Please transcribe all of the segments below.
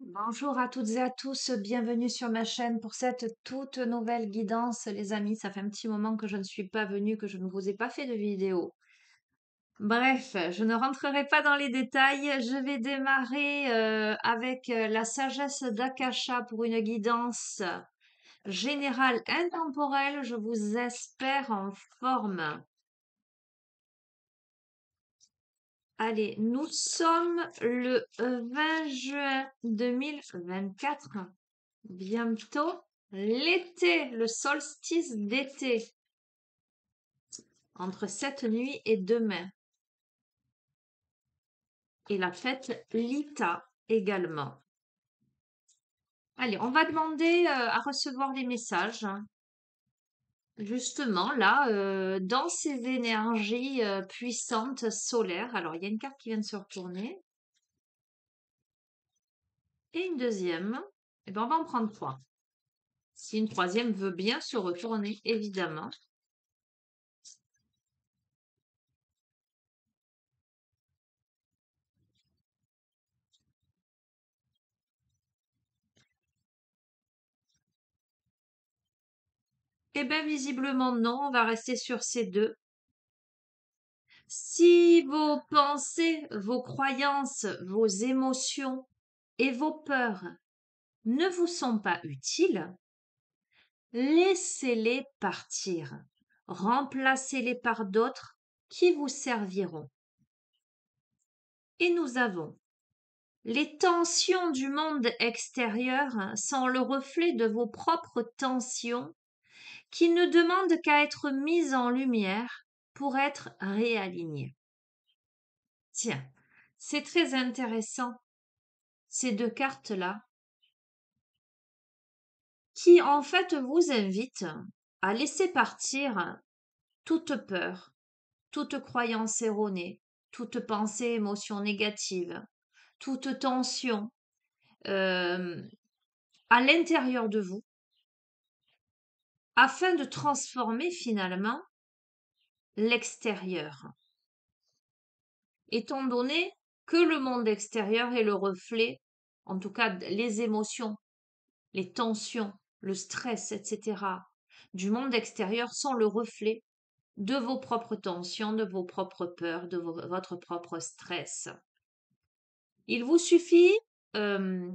Bonjour à toutes et à tous, bienvenue sur ma chaîne pour cette toute nouvelle guidance, les amis. Ça fait un petit moment que je ne suis pas venue, que je ne vous ai pas fait de vidéo. Bref, je ne rentrerai pas dans les détails. Je vais démarrer avec la sagesse d'Akasha pour une guidance générale intemporelle. Je vous espère en forme. Allez, nous sommes le 20 juin 2024. Bientôt l'été, le solstice d'été, entre cette nuit et demain. Et la fête Lita également. Allez, on va demander à recevoir les messages. Justement, là, dans ces énergies puissantes solaires. Alors, il y a une carte qui vient de se retourner. Et une deuxième. Eh bien, on va en prendre trois. Si une troisième veut bien se retourner, évidemment. Eh bien, visiblement, non. On va rester sur ces deux. Si vos pensées, vos croyances, vos émotions et vos peurs ne vous sont pas utiles, laissez-les partir. Remplacez-les par d'autres qui vous serviront. Et nous avons les tensions du monde extérieur sont le reflet de vos propres tensions qui ne demandent qu'à être mises en lumière pour être réalignées. Tiens, c'est très intéressant, ces deux cartes-là, qui en fait vous invitent à laisser partir toute peur, toute croyance erronée, toute pensée, émotion négative, toute tension euh, à l'intérieur de vous, afin de transformer finalement l'extérieur. Étant donné que le monde extérieur est le reflet, en tout cas les émotions, les tensions, le stress, etc., du monde extérieur sont le reflet de vos propres tensions, de vos propres peurs, de votre propre stress. Il vous suffit, euh,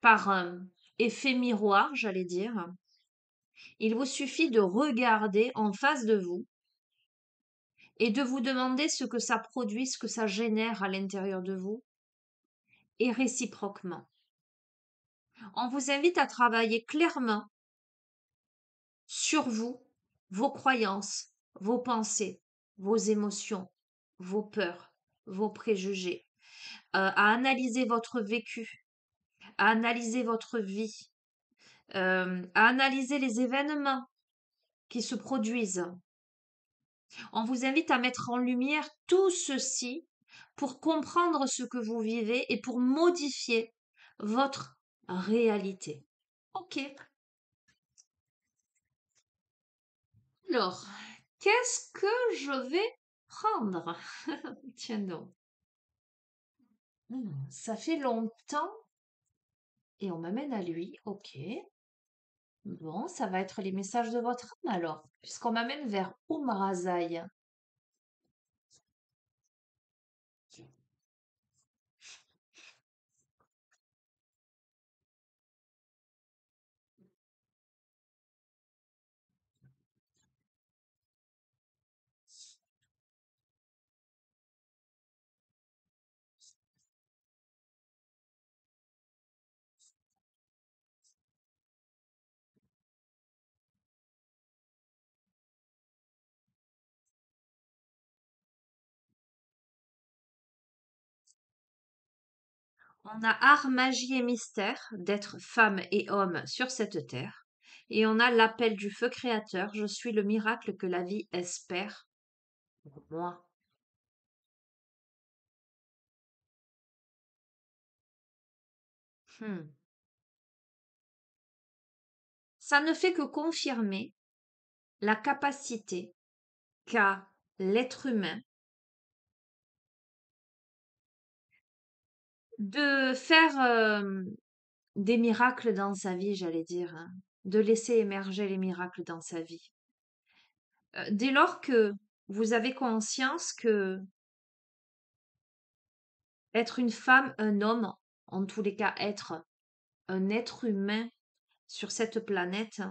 par un effet miroir, j'allais dire, il vous suffit de regarder en face de vous et de vous demander ce que ça produit, ce que ça génère à l'intérieur de vous, et réciproquement. On vous invite à travailler clairement sur vous, vos croyances, vos pensées, vos émotions, vos peurs, vos préjugés, à analyser votre vécu, à analyser votre vie, à analyser les événements qui se produisent. On vous invite à mettre en lumière tout ceci pour comprendre ce que vous vivez et pour modifier votre réalité. Ok. Alors, qu'est-ce que je vais prendre? Tiens donc. Ça fait longtemps et on m'amène à lui. Ok. Bon, ça va être les messages de votre âme alors, puisqu'on m'amène vers Umrazai. On a art, magie et mystère d'être femme et homme sur cette terre. Et on a l'appel du feu créateur. Je suis le miracle que la vie espère pour moi. Hmm. Ça ne fait que confirmer la capacité qu'a l'être humain de faire des miracles dans sa vie, j'allais dire, hein, de laisser émerger les miracles dans sa vie. Dès lors que vous avez conscience que être une femme, un homme, en tous les cas être un être humain sur cette planète,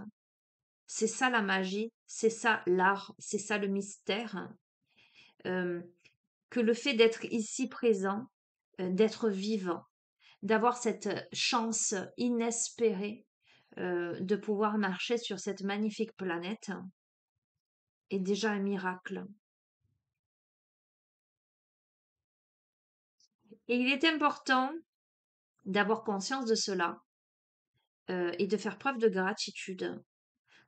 c'est ça la magie, c'est ça l'art, c'est ça le mystère, euh, que le fait d'être ici présent, d'être vivant, d'avoir cette chance inespérée de pouvoir marcher sur cette magnifique planète est déjà un miracle. Et il est important d'avoir conscience de cela et de faire preuve de gratitude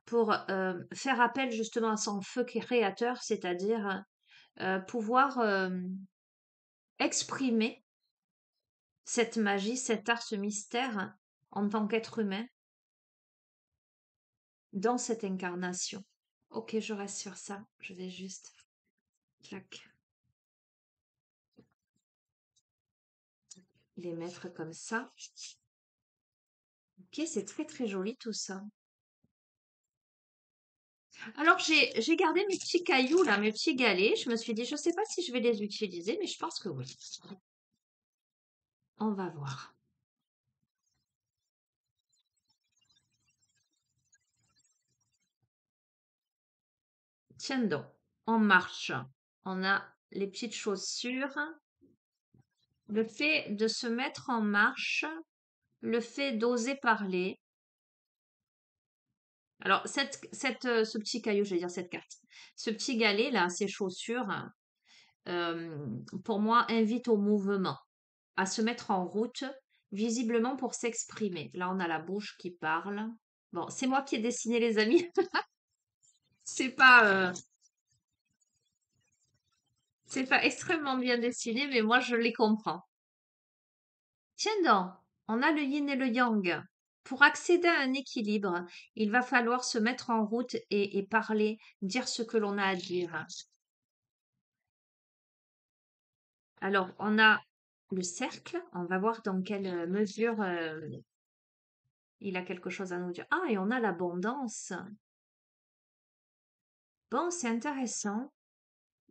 pour faire appel justement à son feu créateur, c'est-à-dire pouvoir exprimer cette magie, cet art, ce mystère en tant qu'être humain dans cette incarnation. Ok, je reste sur ça. Je vais juste clac, les mettre comme ça. Ok, c'est très très joli tout ça. Alors j'ai gardé mes petits cailloux là, mes petits galets. Je me suis dit, je sais pas si je vais les utiliser, mais je pense que oui. On va voir. Tiens donc, on marche. On a les petites chaussures. Le fait de se mettre en marche, le fait d'oser parler. Alors, ce petit caillou, je vais dire cette carte, ce petit galet là, ces chaussures, euh, pour moi, invite au mouvement, à se mettre en route, visiblement pour s'exprimer. Là, on a la bouche qui parle. Bon, c'est moi qui ai dessiné, les amis. C'est pas, c'est pas extrêmement bien dessiné, mais moi, je les comprends. Tiens donc, on a le yin et le yang. Pour accéder à un équilibre, il va falloir se mettre en route et parler, dire ce que l'on a à dire. Alors, on a le cercle. On va voir dans quelle mesure il a quelque chose à nous dire. Ah, et on a l'abondance. Bon, c'est intéressant.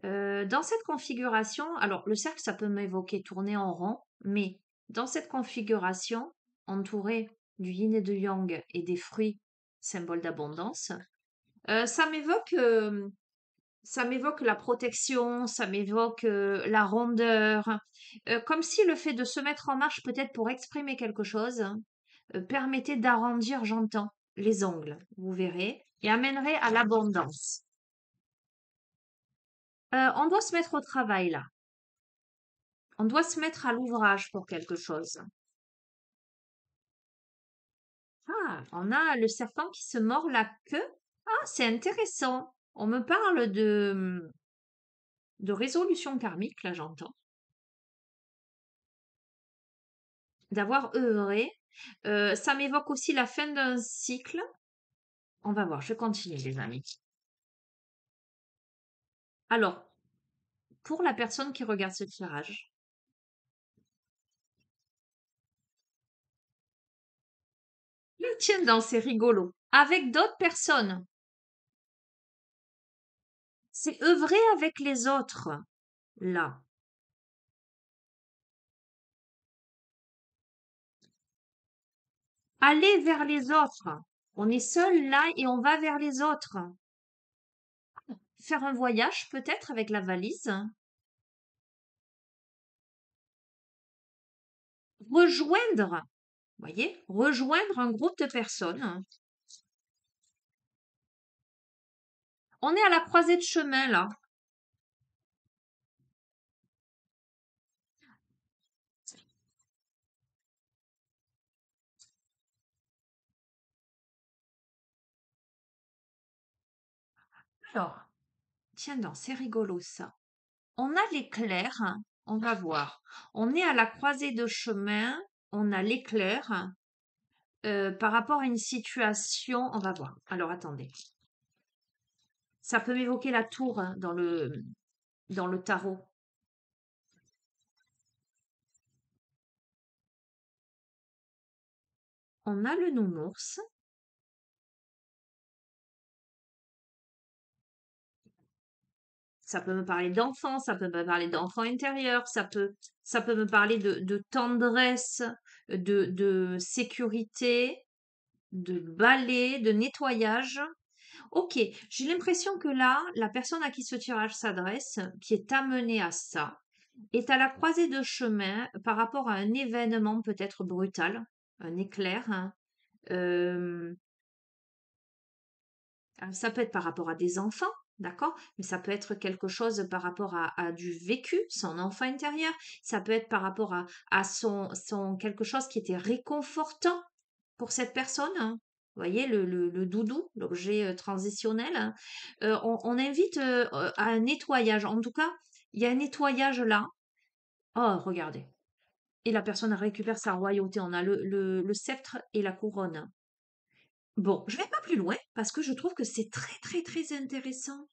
Dans cette configuration, alors le cercle, ça peut m'évoquer tourner en rond, mais dans cette configuration, entourée du yin et du yang et des fruits, symbole d'abondance, ça m'évoque la protection, ça m'évoque la rondeur, comme si le fait de se mettre en marche peut-être pour exprimer quelque chose permettait d'arrondir, j'entends, les ongles, vous verrez, et amènerait à l'abondance. On doit se mettre au travail là. On doit se mettre à l'ouvrage pour quelque chose. Ah, on a le serpent qui se mord la queue. Ah, c'est intéressant. On me parle de résolution karmique, là j'entends, d'avoir œuvré. Ça m'évoque aussi la fin d'un cycle. On va voir, je continue les amis. Alors, pour la personne qui regarde ce tirage, tiens donc, c'est rigolo. Avec d'autres personnes, c'est œuvrer avec les autres, là. Aller vers les autres. On est seul là et on va vers les autres. Faire un voyage peut-être avec la valise. Rejoindre, voyez, rejoindre un groupe de personnes. On est à la croisée de chemin là. Alors, tiens donc, c'est rigolo ça. On a l'éclair, on va voir. On est à la croisée de chemin, on a l'éclair par rapport à une situation, on va voir. Alors attendez. Ça peut m'évoquer la tour hein, dans le tarot. On a le nounours. Ça peut me parler d'enfant, ça peut me parler d'enfant intérieur, ça peut me parler de tendresse, de sécurité, de balai, de nettoyage. Ok, j'ai l'impression que là, la personne à qui ce tirage s'adresse, qui est amenée à ça, est à la croisée de chemin par rapport à un événement peut-être brutal, un éclair, hein. Euh, Ça peut être par rapport à des enfants, d'accord? Mais ça peut être quelque chose par rapport à du vécu, son enfant intérieur. Ça peut être par rapport à son quelque chose qui était réconfortant pour cette personne, hein. Vous voyez, le doudou, l'objet transitionnel, hein. On invite à un nettoyage. En tout cas, il y a un nettoyage là. Oh, regardez. Et la personne récupère sa royauté. On a le sceptre et la couronne. Bon, je vais pas plus loin parce que je trouve que c'est très très très intéressant.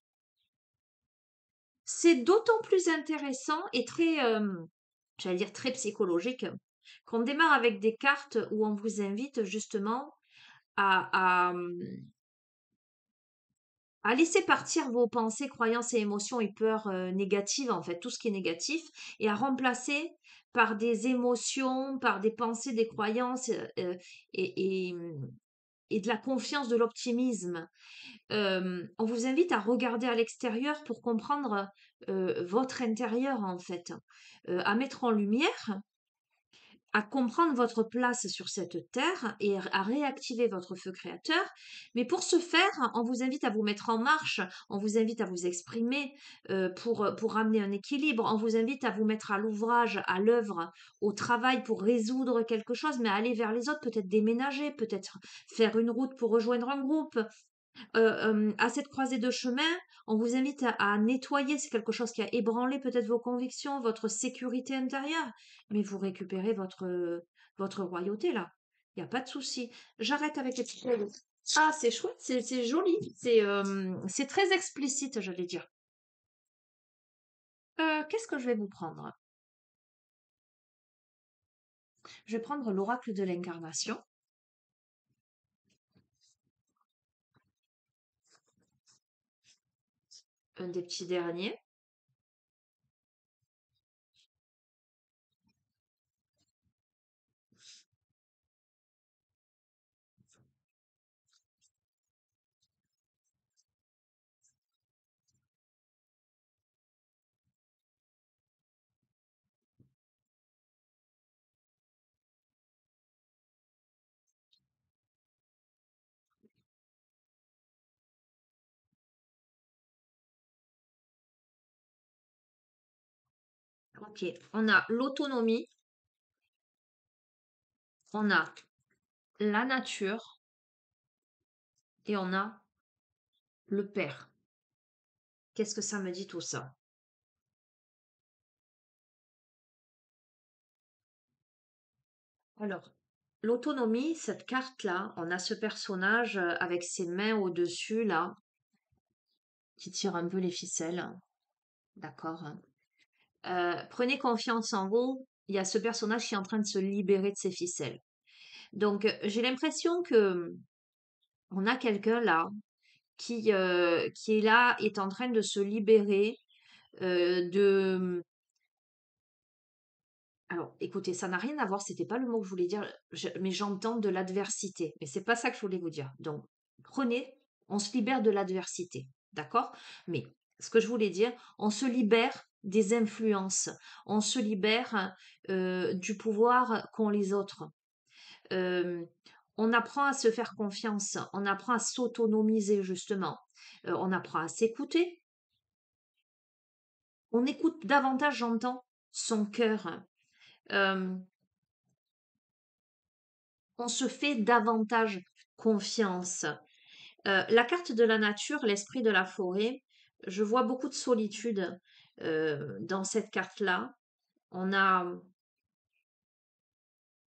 C'est d'autant plus intéressant et très, j'allais dire très psychologique, qu'on démarre avec des cartes où on vous invite justement à laisser partir vos pensées, croyances et émotions et peurs négatives, en fait, tout ce qui est négatif, et à remplacer par des émotions, par des pensées, des croyances et, et, et de la confiance, de l'optimisme. On vous invite à regarder à l'extérieur pour comprendre votre intérieur, en fait, à mettre en lumière, à comprendre votre place sur cette terre et à réactiver votre feu créateur. Mais pour ce faire, on vous invite à vous mettre en marche, on vous invite à vous exprimer pour ramener un équilibre, on vous invite à vous mettre à l'ouvrage, à l'œuvre, au travail pour résoudre quelque chose, mais à aller vers les autres, peut-être déménager, peut-être faire une route pour rejoindre un groupe, à cette croisée de chemin, on vous invite à nettoyer. C'est quelque chose qui a ébranlé peut-être vos convictions, votre sécurité intérieure, mais vous récupérez votre royauté là. Il n'y a pas de souci. J'arrête avec les petites règles. Ah, c'est chouette, c'est joli, c'est très explicite, j'allais dire. Qu'est-ce que je vais vous prendre? Je vais prendre l'oracle de l'incarnation, un des petits derniers. Ok, on a l'autonomie, on a la nature et on a le père. Qu'est-ce que ça me dit tout ça? Alors, l'autonomie, cette carte-là, on a ce personnage avec ses mains au-dessus, là, qui tire un peu les ficelles. D'accord? Prenez confiance en vous. Il y a ce personnage qui est en train de se libérer de ses ficelles. Donc, j'ai l'impression que on a quelqu'un là qui est là, est en train de se libérer de. Alors, écoutez, ça n'a rien à voir, c'était pas le mot que je voulais dire, mais j'entends de l'adversité. Mais c'est pas ça que je voulais vous dire. Donc, prenez, on se libère de l'adversité, d'accord? Mais ce que je voulais dire, on se libère des influences, on se libère du pouvoir qu'ont les autres. Euh, on apprend à se faire confiance, on apprend à s'autonomiser justement, on apprend à s'écouter, on écoute davantage, j'entends, son cœur. Euh, on se fait davantage confiance. La carte de la nature, l'esprit de la forêt, je vois beaucoup de solitude dans cette carte-là. On a,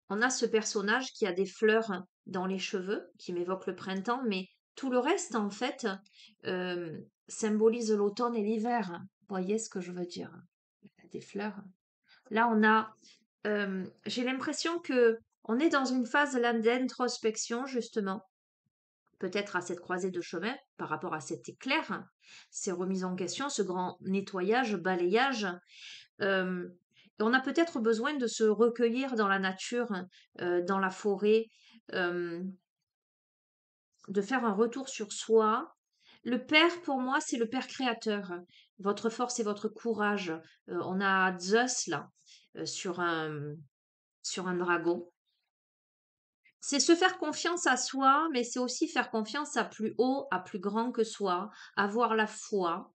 on a ce personnage qui a des fleurs dans les cheveux, qui m'évoque le printemps, mais tout le reste, en fait, euh, symbolise l'automne et l'hiver. Vous voyez ce que je veux dire? Il y a des fleurs. Là, j'ai l'impression que On est dans une phase là d'introspection, justement, peut-être à cette croisée de chemin par rapport à cet éclair, hein, ces remises en question, ce grand nettoyage, balayage. euh, et on a peut-être besoin de se recueillir dans la nature, dans la forêt, euh, de faire un retour sur soi. Le père, pour moi, c'est le père créateur. Votre force et votre courage. On a Zeus là, sur un dragon. C'est se faire confiance à soi, mais c'est aussi faire confiance à plus haut, à plus grand que soi, avoir la foi,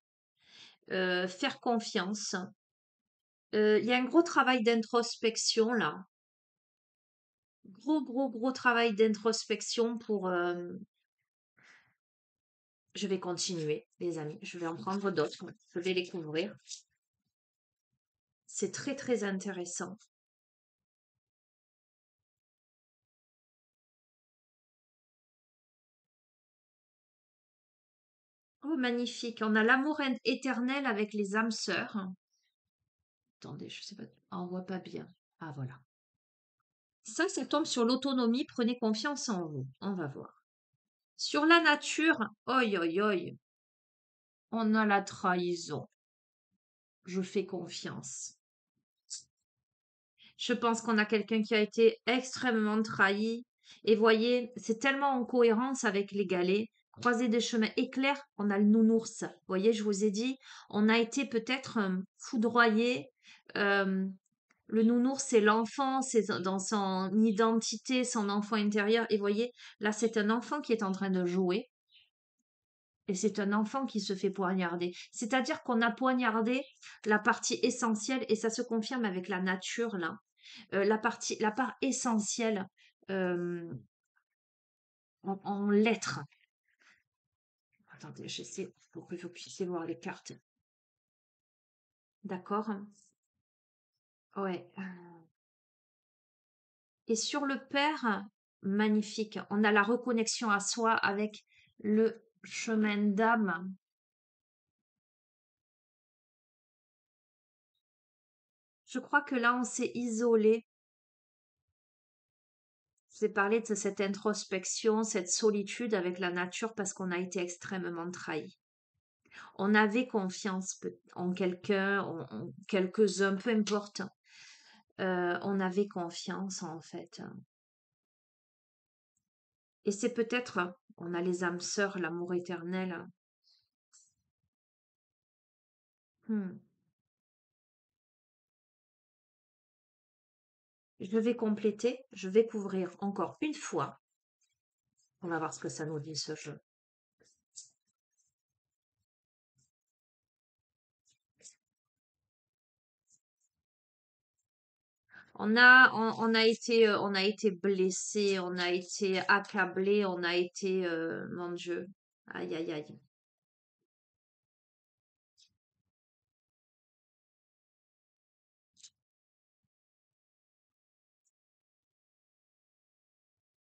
faire confiance. Il y a un gros travail d'introspection là. Gros, gros, gros travail d'introspection pour... je vais continuer, les amis. Je vais en prendre d'autres. Je vais les couvrir. C'est très, très intéressant. Oh, magnifique. On a l'amour éternel avec les âmes sœurs. Attendez, je sais pas. Ah, on voit pas bien. Ah, voilà. Ça tombe sur l'autonomie. Prenez confiance en vous. On va voir. Sur la nature, oi, oi, oi, on a la trahison. Je fais confiance. Je pense qu'on a quelqu'un qui a été extrêmement trahi. Et voyez, c'est tellement en cohérence avec les galets. Croiser des chemins éclairs, on a le nounours. Vous voyez, je vous ai dit, on a été peut-être foudroyé. Euh, le nounours, c'est l'enfant, c'est dans son identité, son enfant intérieur. Et voyez, là, c'est un enfant qui est en train de jouer. Et c'est un enfant qui se fait poignarder. C'est-à-dire qu'on a poignardé la partie essentielle, et ça se confirme avec la nature, là. La part essentielle euh, en lettres. Attendez, j'essaie pour que vous puissiez voir les cartes. D'accord? Ouais. Et sur le père, magnifique. On a la reconnexion à soi avec le chemin d'âme. Je crois que là, on s'est isolé. Je vous ai parlé de cette introspection, cette solitude avec la nature parce qu'on a été extrêmement trahi. On avait confiance en quelqu'un, en quelques-uns, peu importe. On avait confiance en fait. Et c'est peut-être, on a les âmes sœurs, l'amour éternel. Hmm. Je vais compléter, je vais couvrir encore une fois. On va voir ce que ça nous dit ce jeu. On a été blessé, on a été accablé, on a été, mon Dieu, aïe aïe aïe.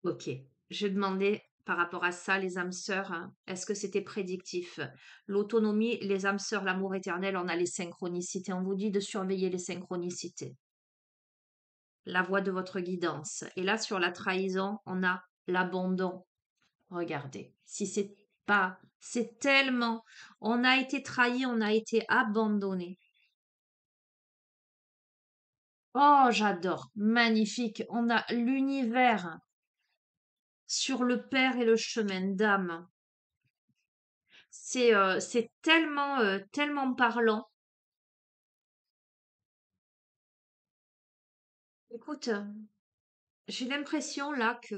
Ok, je demandais par rapport à ça, les âmes sœurs, hein, est-ce que c'était prédictif? L'autonomie, les âmes sœurs, l'amour éternel, on a les synchronicités. On vous dit de surveiller les synchronicités, la voie de votre guidance. Et là, sur la trahison, on a l'abandon. Regardez, si c'est pas, c'est tellement, on a été trahi, on a été abandonné. Oh, j'adore, magnifique. On a l'univers sur le père et le chemin d'âme. C'est tellement, tellement parlant. Écoute, j'ai l'impression là que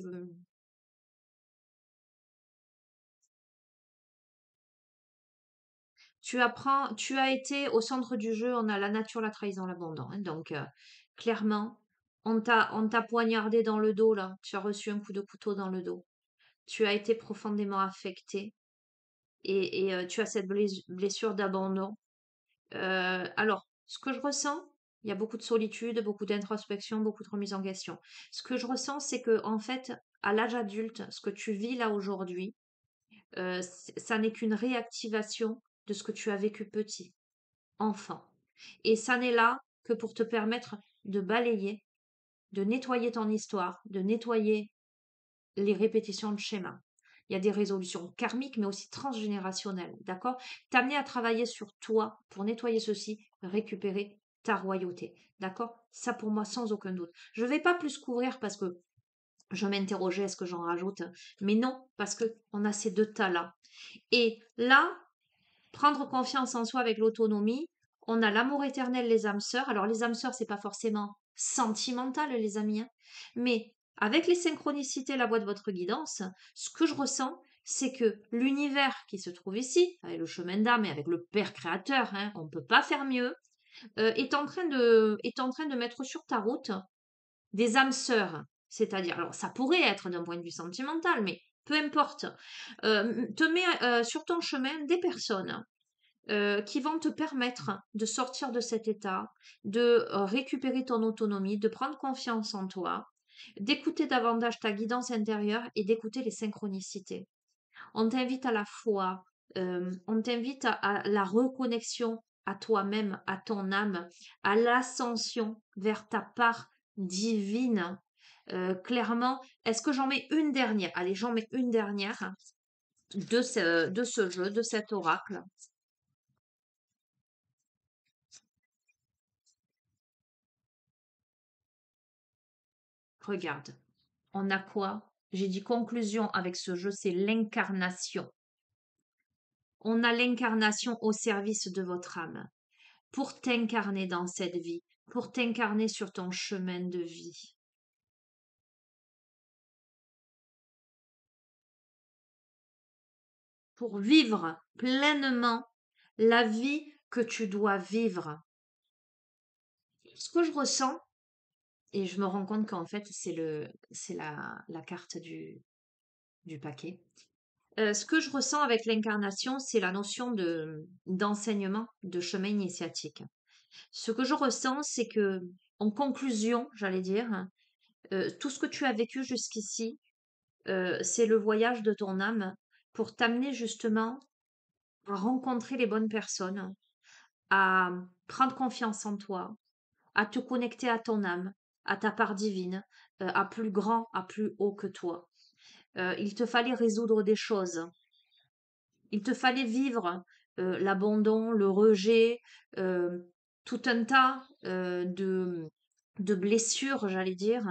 tu as été au centre du jeu, on a la nature, la trahison, l'abandon, hein. Donc, clairement, on t'a poignardé dans le dos là. Tu as reçu un coup de couteau dans le dos. Tu as été profondément affecté et tu as cette blessure d'abandon. Alors, ce que je ressens, il y a beaucoup de solitude, beaucoup d'introspection, beaucoup de remise en question. Ce que je ressens, c'est que, en fait, à l'âge adulte, ce que tu vis là aujourd'hui, ça n'est qu'une réactivation de ce que tu as vécu petit, enfant. Et ça n'est là que pour te permettre de balayer, de nettoyer ton histoire, de nettoyer les répétitions de schémas. Il y a des résolutions karmiques, mais aussi transgénérationnelles, d'accord? T'amener à travailler sur toi pour nettoyer ceci, récupérer ta royauté, d'accord? Ça pour moi, sans aucun doute. Je ne vais pas plus couvrir parce que je m'interrogeais, est-ce que j'en rajoute? Mais non, parce que on a ces deux tas-là. Et là, prendre confiance en soi avec l'autonomie, on a l'amour éternel, les âmes sœurs. Alors les âmes sœurs, c'est pas forcément sentimental, les amis, hein, mais avec les synchronicités, la voie de votre guidance, ce que je ressens, c'est que l'univers qui se trouve ici, avec le chemin d'âme et avec le Père créateur, hein, on ne peut pas faire mieux, est en train de mettre sur ta route des âmes sœurs. C'est-à-dire, alors ça pourrait être d'un point de vue sentimental, mais peu importe, te met sur ton chemin des personnes qui vont te permettre de sortir de cet état, de récupérer ton autonomie, de prendre confiance en toi, d'écouter davantage ta guidance intérieure et d'écouter les synchronicités. On t'invite à la foi, on t'invite à la reconnexion à toi-même, à ton âme, à l'ascension vers ta part divine. Clairement, est-ce que j'en mets une dernière? Allez, j'en mets une dernière de ce jeu, de cet oracle. Regarde, on a quoi? J'ai dit conclusion avec ce jeu, c'est l'incarnation. On a l'incarnation au service de votre âme pour t'incarner dans cette vie, pour t'incarner sur ton chemin de vie, pour vivre pleinement la vie que tu dois vivre. Ce que je ressens, et je me rends compte qu'en fait, c'est la carte du paquet. Ce que je ressens avec l'incarnation, c'est la notion d'enseignement, de chemin initiatique. Ce que je ressens, c'est que, en conclusion, j'allais dire, tout ce que tu as vécu jusqu'ici, c'est le voyage de ton âme pour t'amener justement à rencontrer les bonnes personnes, à prendre confiance en toi, à te connecter à ton âme, à ta part divine, à plus grand, à plus haut que toi. Il te fallait résoudre des choses. Il te fallait vivre l'abandon, le rejet, euh, tout un tas de blessures, j'allais dire,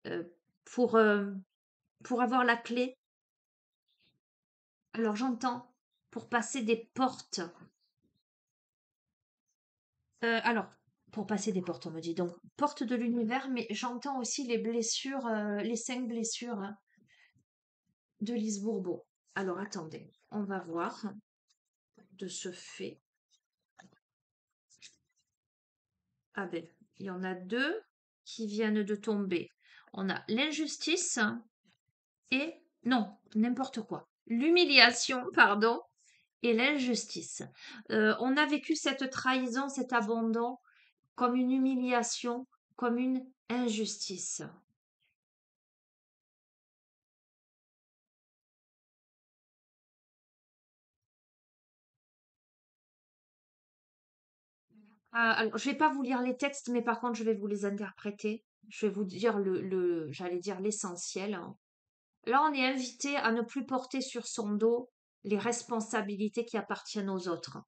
euh, pour, euh, pour avoir la clé. Alors j'entends, pour passer des portes. Alors, pour passer des portes, on me dit donc, porte de l'univers, mais j'entends aussi les blessures, les 5 blessures de Lise Bourbeau. Alors attendez, on va voir de ce fait. Ah ben, il y en a deux qui viennent de tomber. On a l'injustice et, non, n'importe quoi. L'humiliation, pardon, et l'injustice. On a vécu cette trahison, cet abandon comme une humiliation, comme une injustice. Alors, je vais pas vous lire les textes, mais par contre, je vais vous les interpréter. Je vais vous dire j'allais dire l'essentiel, hein. Là, on est invité à ne plus porter sur son dos les responsabilités qui appartiennent aux autres.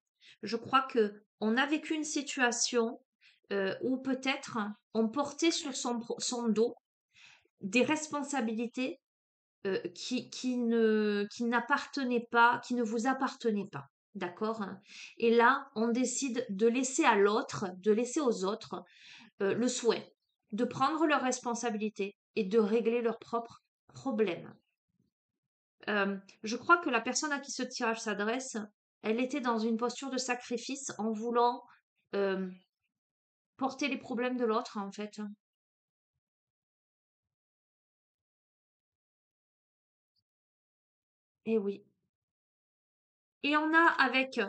Je crois que on a vécu une situation où peut-être on portait sur son dos des responsabilités qui n'appartenaient pas, qui ne vous appartenaient pas. D'accord? Et là, on décide de laisser à l'autre, de laisser aux autres le souhait de prendre leurs responsabilités et de régler leurs propres problèmes. Je crois que la personne à qui ce tirage s'adresse, elle était dans une posture de sacrifice en voulant euh, porter les problèmes de l'autre, en fait. Et oui. Et on a avec,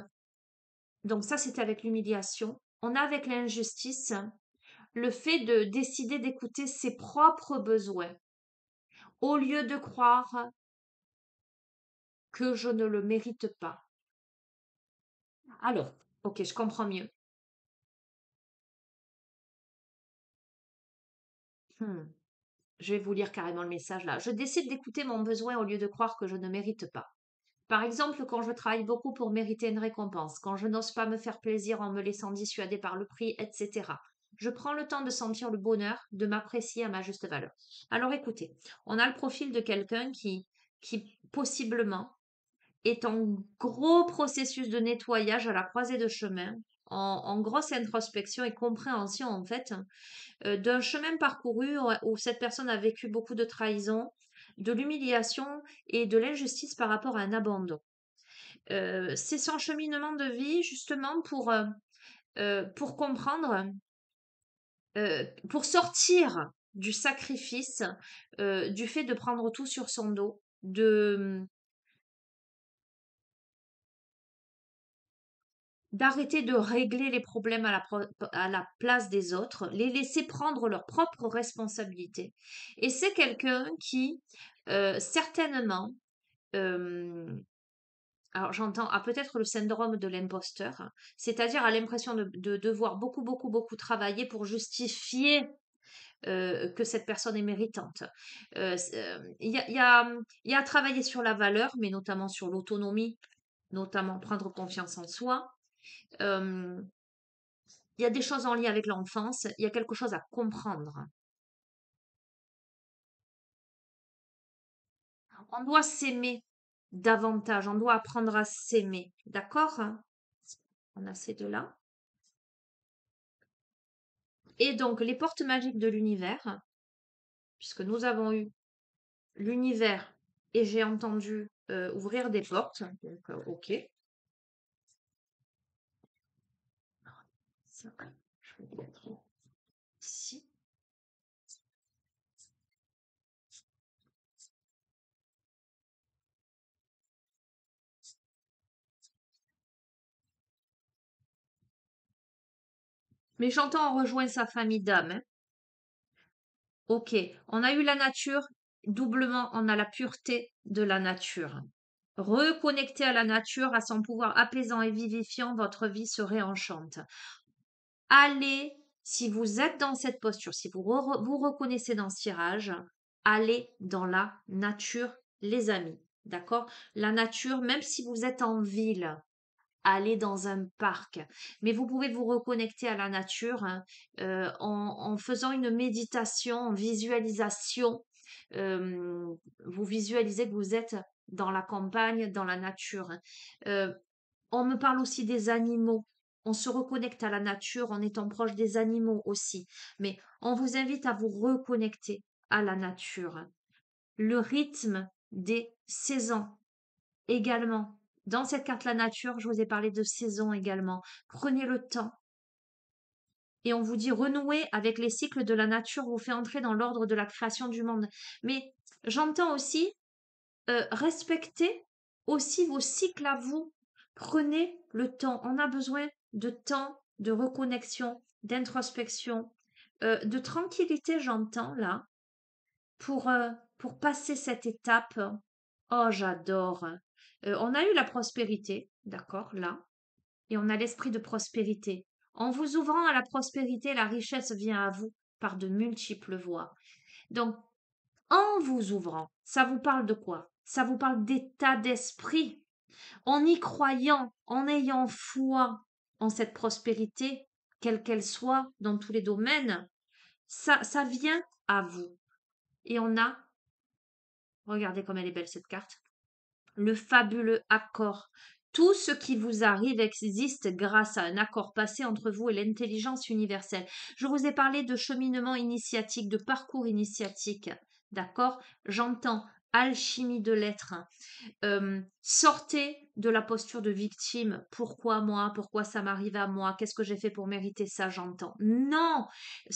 donc ça c'était avec l'humiliation, on a avec l'injustice le fait de décider d'écouter ses propres besoins au lieu de croire que je ne le mérite pas. Alors, ok, je comprends mieux. Hmm. Je vais vous lire carrément le message là. Je décide d'écouter mon besoin au lieu de croire que je ne mérite pas. Par exemple, quand je travaille beaucoup pour mériter une récompense, quand je n'ose pas me faire plaisir en me laissant dissuader par le prix, etc. Je prends le temps de sentir le bonheur, de m'apprécier à ma juste valeur. Alors écoutez, on a le profil de quelqu'un qui possiblement est en gros processus de nettoyage à la croisée de chemin, en grosse introspection et compréhension en fait, d'un chemin parcouru où cette personne a vécu beaucoup de trahison, de l'humiliation et de l'injustice par rapport à un abandon. C'est son cheminement de vie justement pour comprendre, pour sortir du sacrifice, du fait de prendre tout sur son dos, d'arrêter de régler les problèmes à la place des autres, les laisser prendre leurs propres responsabilités. Et c'est quelqu'un qui, certainement, euh, alors j'entends, a peut-être le syndrome de l'imposteur, hein, c'est-à-dire a l'impression de devoir beaucoup, beaucoup, beaucoup travailler pour justifier que cette personne est méritante. Il y a à travailler sur la valeur, mais notamment sur l'autonomie, notamment prendre confiance en soi. Euh, il y a des choses en lien avec l'enfance, il y a quelque chose à comprendre. On doit s'aimer davantage, on doit apprendre à s'aimer, d'accord? On a ces deux-là. Et donc, les portes magiques de l'univers, puisque nous avons eu l'univers et j'ai entendu ouvrir des portes. Donc, ok. Ça, je vais mettre ici. Mais j'entends on rejoint sa famille d'âme, hein. Ok, on a eu la nature, doublement on a la pureté de la nature. Reconnecter à la nature, à son pouvoir apaisant et vivifiant, votre vie se réenchante. Allez, si vous êtes dans cette posture, si vous reconnaissez dans ce tirage, allez dans la nature, les amis. D'accord? La nature, même si vous êtes en ville, allez dans un parc. Mais vous pouvez vous reconnecter à la nature, hein, en faisant une méditation, en visualisation. Euh, vous visualisez que vous êtes dans la campagne, dans la nature, hein. On me parle aussi des animaux. On se reconnecte à la nature en étant proche des animaux aussi. Mais on vous invite à vous reconnecter à la nature. Le rythme des saisons également. Dans cette carte la nature, je vous ai parlé de saisons également. Prenez le temps. Et on vous dit renouer avec les cycles de la nature vous fait entrer dans l'ordre de la création du monde. Mais j'entends aussi respectez aussi vos cycles à vous. Prenez le temps. On a besoin de temps, de reconnexion, d'introspection, de tranquillité, j'entends là, pour, euh, pour passer cette étape. Oh, j'adore. On a eu la prospérité, d'accord, là, et on a l'esprit de prospérité. En vous ouvrant à la prospérité, la richesse vient à vous par de multiples voies. Donc, en vous ouvrant, ça vous parle de quoi? Ça vous parle d'état d'esprit. En y croyant, en ayant foi en cette prospérité, quelle qu'elle soit, dans tous les domaines, ça vient à vous. Et on a, regardez comme elle est belle cette carte, le fabuleux accord. Tout ce qui vous arrive existe grâce à un accord passé entre vous et l'intelligence universelle. Je vous ai parlé de cheminement initiatique, de parcours initiatique. D'accord? J'entends alchimie de l'être. Sortez de la posture de victime. Pourquoi moi? Pourquoi ça m'arrive à moi? Qu'est-ce que j'ai fait pour mériter ça? J'entends. Non!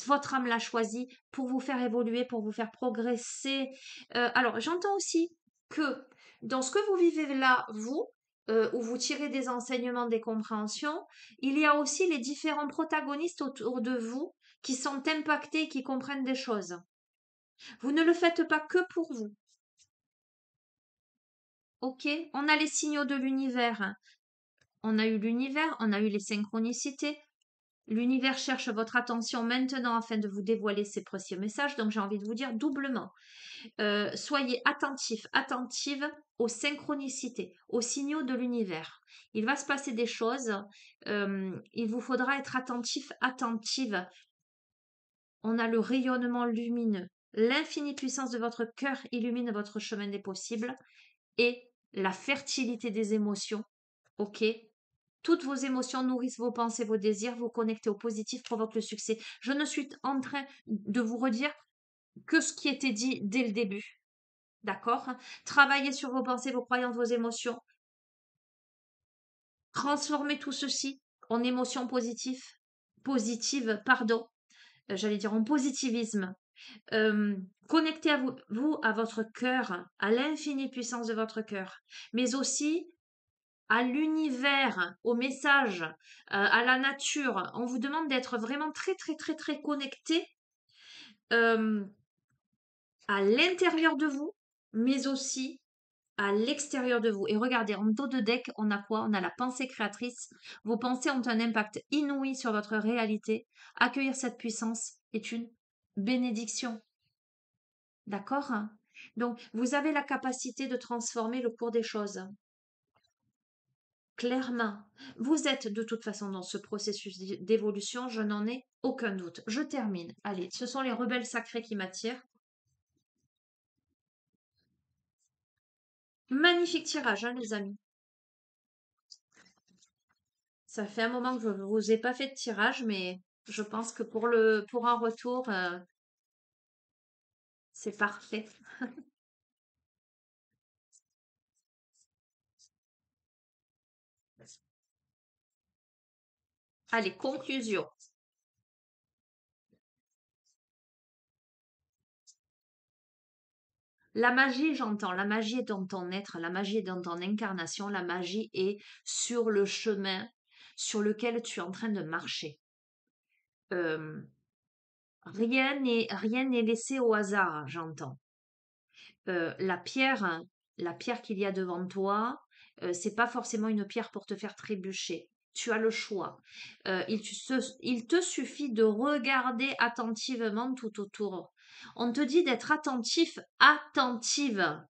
Votre âme l'a choisi pour vous faire évoluer, pour vous faire progresser. Alors, j'entends aussi que dans ce que vous vivez là, vous, où vous tirez des enseignements, des compréhensions, il y a aussi les différents protagonistes autour de vous qui sont impactés, qui comprennent des choses. Vous ne le faites pas que pour vous. Ok? On a les signaux de l'univers. On a eu l'univers, on a eu les synchronicités. L'univers cherche votre attention maintenant afin de vous dévoiler ses précieux messages. Donc, j'ai envie de vous dire doublement. Soyez attentifs, attentives aux synchronicités, aux signaux de l'univers. Il va se passer des choses. Il vous faudra être attentif, attentive. On a le rayonnement lumineux. L'infinie puissance de votre cœur illumine votre chemin des possibles et la fertilité des émotions. Ok? Toutes vos émotions nourrissent vos pensées, vos désirs, vous connectez au positif, provoque le succès. Je ne suis en train de vous redire que ce qui était dit dès le début. D'accord? Travaillez sur vos pensées, vos croyances, vos émotions. Transformez tout ceci en émotions positives, pardon. J'allais dire en positivisme. Connectez à vous à votre cœur, à l'infinie puissance de votre cœur, mais aussi à l'univers, au message, à la nature. On vous demande d'être vraiment très, très, très, très connecté à l'intérieur de vous, mais aussi à l'extérieur de vous. Et regardez, en dos de deck, on a quoi? On a la pensée créatrice. Vos pensées ont un impact inouï sur votre réalité. Accueillir cette puissance est une bénédiction. D'accord? Donc, vous avez la capacité de transformer le cours des choses. Clairement, vous êtes de toute façon dans ce processus d'évolution, je n'en ai aucun doute. Je termine. Allez, ce sont les rebelles sacrés qui m'attirent. Magnifique tirage, hein, les amis. Ça fait un moment que je ne vous ai pas fait de tirage, mais je pense que pour un retour, c'est parfait. Allez, conclusion. La magie, j'entends, la magie est dans ton être, la magie est dans ton incarnation, la magie est sur le chemin sur lequel tu es en train de marcher. Rien n'est laissé au hasard, j'entends. La pierre qu'il y a devant toi, c'est pas forcément une pierre pour te faire trébucher. Tu as le choix. Il te suffit de regarder attentivement tout autour. On te dit d'être attentif, attentive.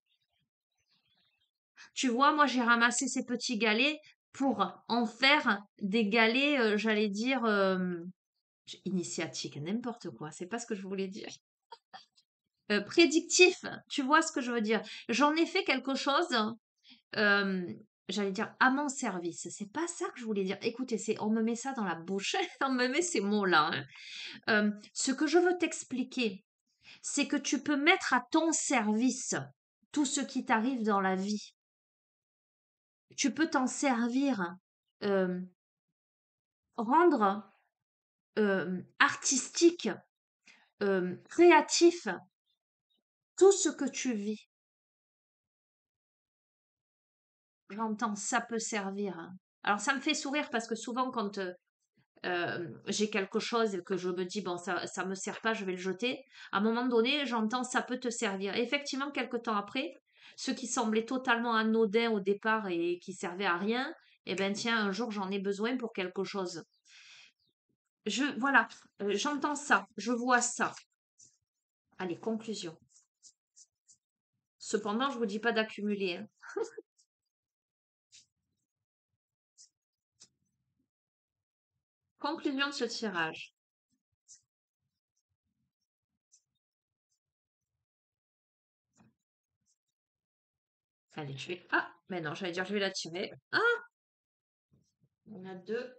Tu vois, moi j'ai ramassé ces petits galets pour en faire des galets, j'allais dire, initiatiques, n'importe quoi. C'est pas ce que je voulais dire. Prédictif, tu vois ce que je veux dire? J'en ai fait quelque chose, euh, j'allais dire à mon service. C'est pas ça que je voulais dire. Écoutez, on me met ça dans la bouche, on me met ces mots-là, hein. Ce que je veux t'expliquer, c'est que tu peux mettre à ton service tout ce qui t'arrive dans la vie. Tu peux t'en servir, euh, rendre artistique, créatif tout ce que tu vis. J'entends, ça peut servir, hein. Alors ça me fait sourire parce que souvent quand j'ai quelque chose et que je me dis bon ça me sert pas, je vais le jeter. À un moment donné, j'entends ça peut te servir. Et effectivement, quelque temps après, ce qui semblait totalement anodin au départ et qui servait à rien, eh ben tiens, un jour j'en ai besoin pour quelque chose. Voilà, j'entends ça, je vois ça. Allez, conclusion. Cependant, je vous dis pas d'accumuler, hein. Conclusion de ce tirage. Allez, je vais. Ah, mais non, j'allais dire, je vais la tirer. Ah, on a deux.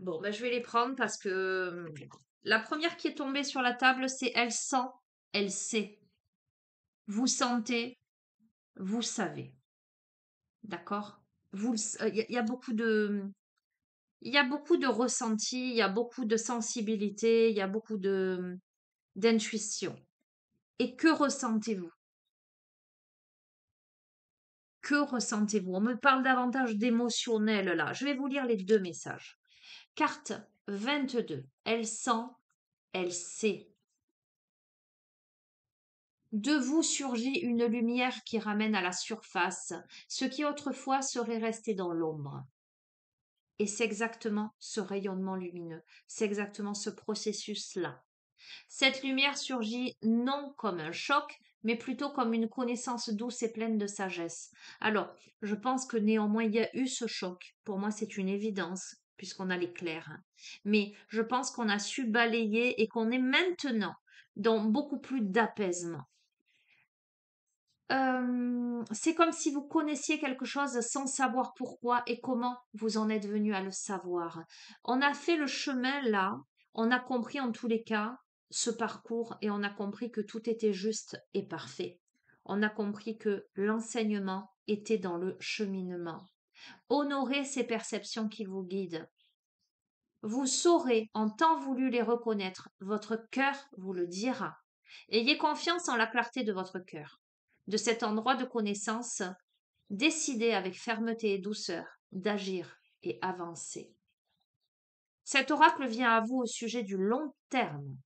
Bon, ben, je vais les prendre parce que la première qui est tombée sur la table, c'est elle sent, elle sait. Vous sentez, vous savez. D'accord? Il y a beaucoup il y a beaucoup de ressenti, il y a beaucoup de sensibilité, il y a beaucoup d'intuition. Et que ressentez-vous? Que ressentez-vous? On me parle davantage d'émotionnel là. Je vais vous lire les deux messages. Carte 22. Elle sent, elle sait. De vous surgit une lumière qui ramène à la surface ce qui autrefois serait resté dans l'ombre. Et c'est exactement ce rayonnement lumineux, c'est exactement ce processus-là. Cette lumière surgit non comme un choc, mais plutôt comme une connaissance douce et pleine de sagesse. Alors, je pense que néanmoins, il y a eu ce choc. Pour moi, c'est une évidence, puisqu'on a l'éclair. Hein. Mais je pense qu'on a su balayer et qu'on est maintenant dans beaucoup plus d'apaisement. C'est comme si vous connaissiez quelque chose sans savoir pourquoi et comment vous en êtes venu à le savoir. On a fait le chemin là, on a compris en tous les cas ce parcours et on a compris que tout était juste et parfait. On a compris que l'enseignement était dans le cheminement. Honorez ces perceptions qui vous guident. Vous saurez en temps voulu les reconnaître. Votre cœur vous le dira. Ayez confiance en la clarté de votre cœur. De cet endroit de connaissance, décidez avec fermeté et douceur d'agir et avancer. Cet oracle vient à vous au sujet du long terme.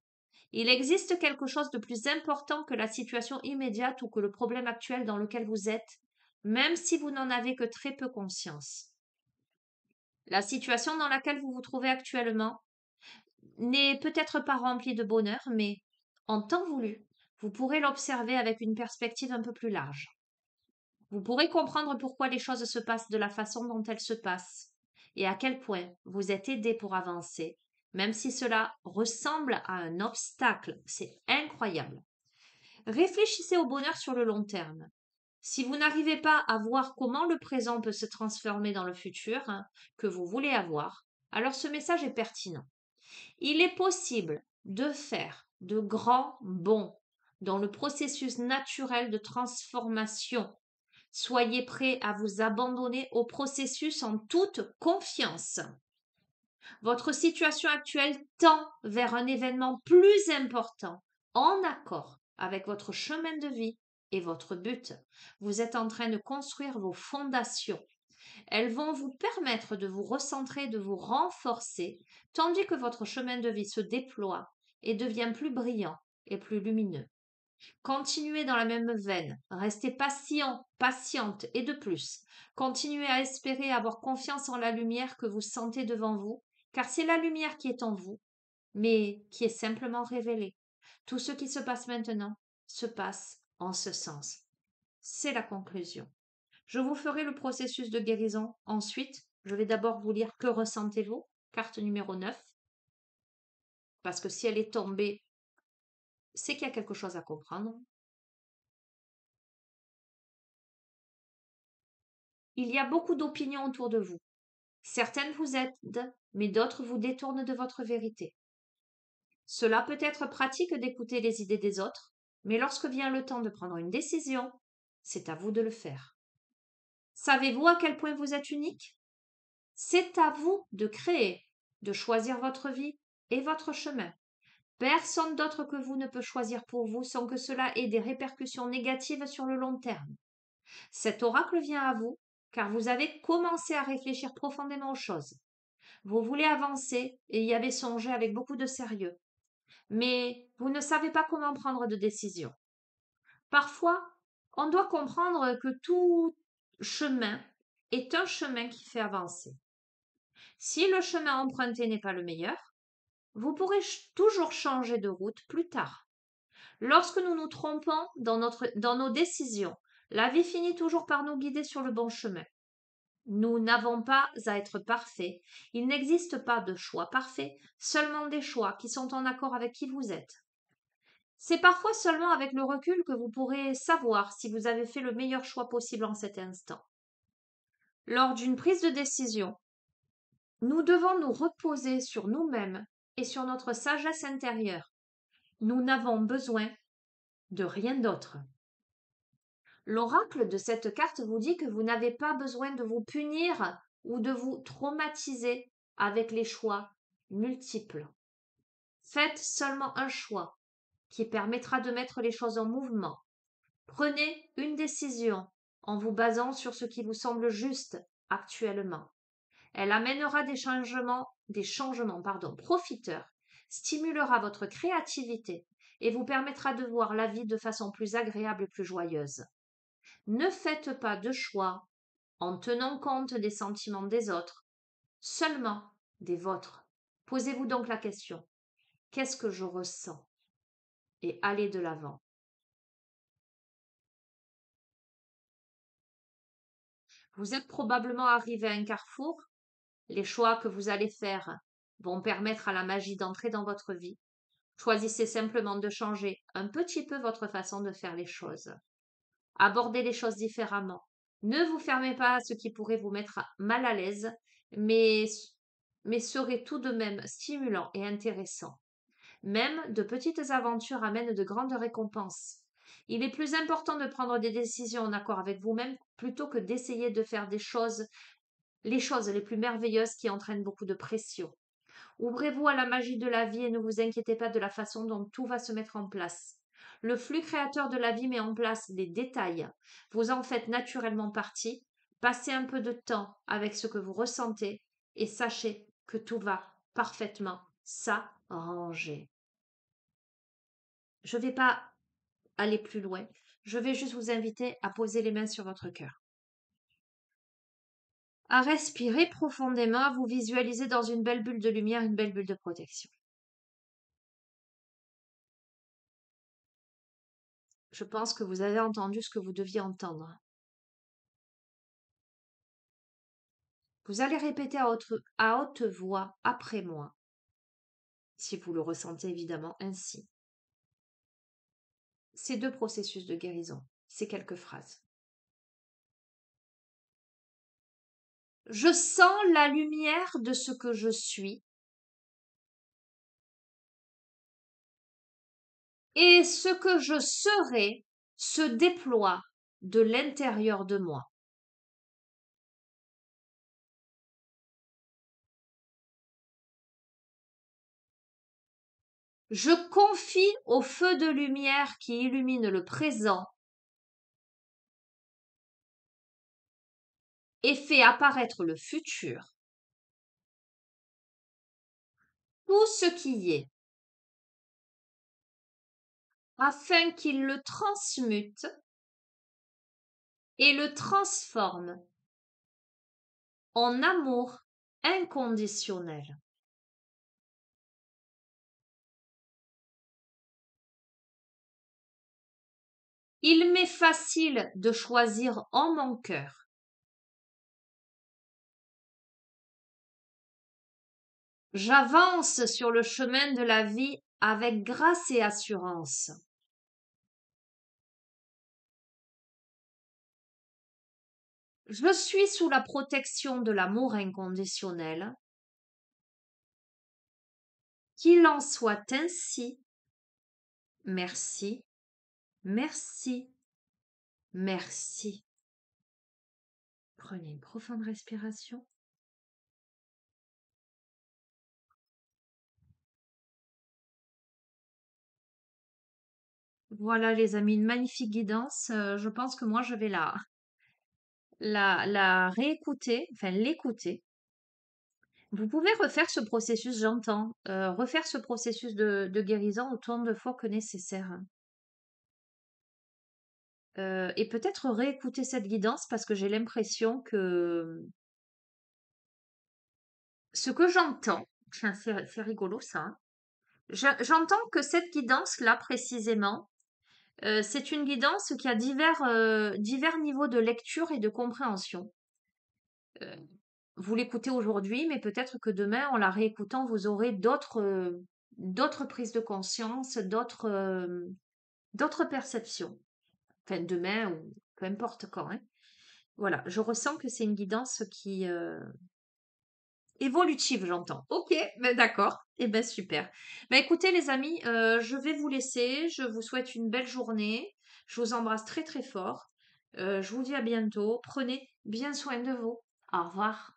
Il existe quelque chose de plus important que la situation immédiate ou que le problème actuel dans lequel vous êtes, même si vous n'en avez que très peu conscience. La situation dans laquelle vous vous trouvez actuellement n'est peut-être pas remplie de bonheur, mais en temps voulu, vous pourrez l'observer avec une perspective un peu plus large. Vous pourrez comprendre pourquoi les choses se passent de la façon dont elles se passent et à quel point vous êtes aidé pour avancer, même si cela ressemble à un obstacle. C'est incroyable. Réfléchissez au bonheur sur le long terme. Si vous n'arrivez pas à voir comment le présent peut se transformer dans le futur que vous voulez avoir, alors ce message est pertinent. Il est possible de faire de grands bonds dans le processus naturel de transformation. Soyez prêts à vous abandonner au processus en toute confiance. Votre situation actuelle tend vers un événement plus important, en accord avec votre chemin de vie et votre but. Vous êtes en train de construire vos fondations. Elles vont vous permettre de vous recentrer, de vous renforcer, tandis que votre chemin de vie se déploie et devient plus brillant et plus lumineux. Continuez dans la même veine, restez patient, patiente et de plus, continuez à espérer avoir confiance en la lumière que vous sentez devant vous, car c'est la lumière qui est en vous, mais qui est simplement révélée. Tout ce qui se passe maintenant se passe en ce sens. C'est la conclusion. Je vous ferai le processus de guérison ensuite. Je vais d'abord vous lire que ressentez-vous, carte numéro 9, parce que si elle est tombée, c'est qu'il y a quelque chose à comprendre. Il y a beaucoup d'opinions autour de vous. Certaines vous aident, mais d'autres vous détournent de votre vérité. Cela peut être pratique d'écouter les idées des autres, mais lorsque vient le temps de prendre une décision, c'est à vous de le faire. Savez-vous à quel point vous êtes unique? C'est à vous de créer, de choisir votre vie et votre chemin. Personne d'autre que vous ne peut choisir pour vous sans que cela ait des répercussions négatives sur le long terme. Cet oracle vient à vous car vous avez commencé à réfléchir profondément aux choses. Vous voulez avancer et y avez songé avec beaucoup de sérieux. Mais vous ne savez pas comment prendre de décision. Parfois, on doit comprendre que tout chemin est un chemin qui fait avancer. Si le chemin emprunté n'est pas le meilleur, vous pourrez toujours changer de route plus tard. Lorsque nous nous trompons dans nos décisions, la vie finit toujours par nous guider sur le bon chemin. Nous n'avons pas à être parfaits. Il n'existe pas de choix parfait, seulement des choix qui sont en accord avec qui vous êtes. C'est parfois seulement avec le recul que vous pourrez savoir si vous avez fait le meilleur choix possible en cet instant. Lors d'une prise de décision, nous devons nous reposer sur nous-mêmes et sur notre sagesse intérieure. Nous n'avons besoin de rien d'autre. L'oracle de cette carte vous dit que vous n'avez pas besoin de vous punir ou de vous traumatiser avec les choix multiples. Faites seulement un choix qui permettra de mettre les choses en mouvement. Prenez une décision en vous basant sur ce qui vous semble juste actuellement. Elle amènera des changements profiteurs, stimulera votre créativité et vous permettra de voir la vie de façon plus agréable et plus joyeuse. Ne faites pas de choix en tenant compte des sentiments des autres. seulement des vôtres. Posez-vous donc la question, qu'est-ce que je ressens? Et allez de l'avant. Vous êtes probablement arrivé à un carrefour. Les choix que vous allez faire vont permettre à la magie d'entrer dans votre vie. Choisissez simplement de changer un petit peu votre façon de faire les choses. Abordez les choses différemment. Ne vous fermez pas à ce qui pourrait vous mettre mal à l'aise, mais, mais serait tout de même stimulant et intéressant. Même de petites aventures amènent de grandes récompenses. Il est plus important de prendre des décisions en accord avec vous-même plutôt que d'essayer de faire les choses les plus merveilleuses qui entraînent beaucoup de pression. Ouvrez-vous à la magie de la vie et ne vous inquiétez pas de la façon dont tout va se mettre en place. Le flux créateur de la vie met en place des détails. Vous en faites naturellement partie. Passez un peu de temps avec ce que vous ressentez et sachez que tout va parfaitement s'arranger. Je ne vais pas aller plus loin. Je vais juste vous inviter à poser les mains sur votre cœur. À respirer profondément, à vous visualiser dans une belle bulle de lumière, une belle bulle de protection. Je pense que vous avez entendu ce que vous deviez entendre. Vous allez répéter à haute voix après moi, si vous le ressentez évidemment ainsi. Ces deux processus de guérison, ces quelques phrases. Je sens la lumière de ce que je suis et ce que je serai se déploie de l'intérieur de moi. Je confie au feu de lumière qui illumine le présent et fait apparaître le futur, tout ce qui est, afin qu'il le transmute et le transforme en amour inconditionnel. Il m'est facile de choisir en mon cœur. J'avance sur le chemin de la vie avec grâce et assurance. Je suis sous la protection de l'amour inconditionnel. Qu'il en soit ainsi. Merci, merci, merci. Prenez une profonde respiration. Voilà les amis, une magnifique guidance. Je pense que moi je vais la réécouter, enfin l'écouter. Vous pouvez refaire ce processus, j'entends, refaire ce processus de guérison autant de fois que nécessaire. Et peut-être réécouter cette guidance parce que j'ai l'impression que ce que j'entends, tiens, c'est rigolo ça, hein. J'entends que cette guidance-là précisément, c'est une guidance qui a divers niveaux de lecture et de compréhension. Euh, Vous l'écoutez aujourd'hui, mais peut-être que demain, en la réécoutant, vous aurez d'autres prises de conscience, d'autres perceptions. Enfin, demain ou peu importe quand, hein. Voilà, je ressens que c'est une guidance qui évolutive, j'entends. Ok, ben d'accord. Eh ben super. Ben écoutez les amis, je vais vous laisser. Je vous souhaite une belle journée. Je vous embrasse très très fort. Je vous dis à bientôt. Prenez bien soin de vous. Au revoir.